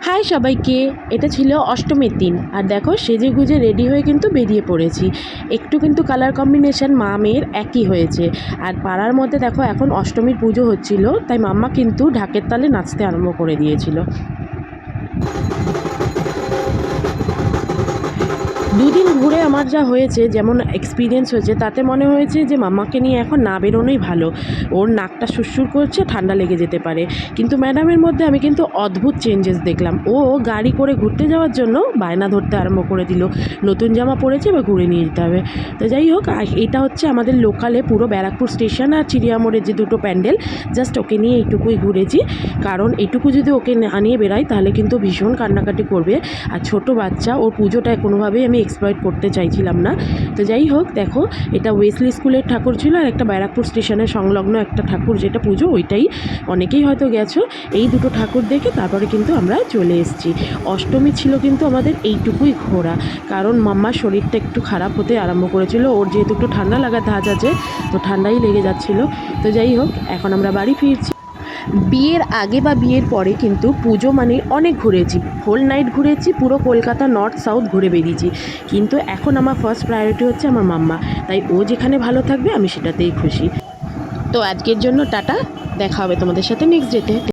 High সবাইকে, এটা ছিল অষ্টমীর দিন। আর দেখো সেজে গুজে রেডি হয়ে কিন্তু বেরিয়ে পড়েছি। একটু কিন্তু কালার কম্বিনেশন মা মেয়ের একই হয়েছে। আর পাড়ার মধ্যে দেখো এখন অষ্টমীর পুজো হচ্ছিল, তাই মাম্মা কিন্তু ঢাকের তালে নাচতে আরম্ভ করে দিয়েছিল। দুদিন ঘুরে আমার যা হয়েছে, যেমন এক্সপিরিয়েন্স হয়েছে, তাতে মনে হয়েছে যে মাম্মাকে নিয়ে এখন না বেরোনোই ভালো। ওর নাকটা সুরসুর করছে, ঠান্ডা লেগে যেতে পারে। কিন্তু ম্যাডামের মধ্যে আমি কিন্তু অদ্ভুত চেঞ্জেস দেখলাম। ও গাড়ি করে ঘুরতে যাওয়ার জন্য বায়না ধরতে আরম্ভ করে দিল, নতুন জামা পরেছে বা ঘুরে নিয়ে যেতে হবে। তো যাই হোক, এটা হচ্ছে আমাদের লোকালে পুরো ব্যারাকপুর স্টেশন আর চিড়িয়ামোড়ের যে দুটো প্যান্ডেল, জাস্ট ওকে নিয়ে এইটুকুই ঘুরেছি। কারণ এইটুকু যদি ওকে না নিয়ে বেরাই তাহলে কিন্তু ভীষণ কান্নাকাটি করবে। আর ছোট বাচ্চা, ওর পুজোটায় কোনোভাবেই আমি এক্সপ্লয়েট করতে চাইছিলাম না। তো যাই হোক, দেখো এটা ওয়েসলি স্কুলের ঠাকুর ছিল, আর একটা ব্যারাকপুর স্টেশনের সংলগ্ন একটা ঠাকুর যেটা পুজো, ওইটাই অনেকেই হয়তো গেছো। এই দুটো ঠাকুর দেখে তারপরে কিন্তু আমরা চলে এসেছি। অষ্টমী ছিল কিন্তু আমাদের এইটুকুই ঘোরা, কারণ মাম্মার শরীরটা একটু খারাপ হতে আরম্ভ করেছিল। ওর যেহেতু একটু ঠান্ডা লাগার ধাঁচ আছে, তো ঠান্ডাই লেগে যাচ্ছিল। তো যাই হোক, এখন আমরা বাড়ি ফিরছি। বিয়ের আগে বা বিয়ের পরে কিন্তু পুজো মানে অনেক ঘুরেছি, হোল নাইট ঘুরেছি, পুরো কলকাতা নর্থ সাউথ ঘুরে বেরিয়েছি। কিন্তু এখন আমার ফার্স্ট প্রায়োরিটি হচ্ছে আমার মাম্মা। তাই ও যেখানে ভালো থাকবে আমি সেটাতেই খুশি। তো আজকের জন্য টাটা, দেখা হবে তোমাদের সাথে নেক্সট ডেতে।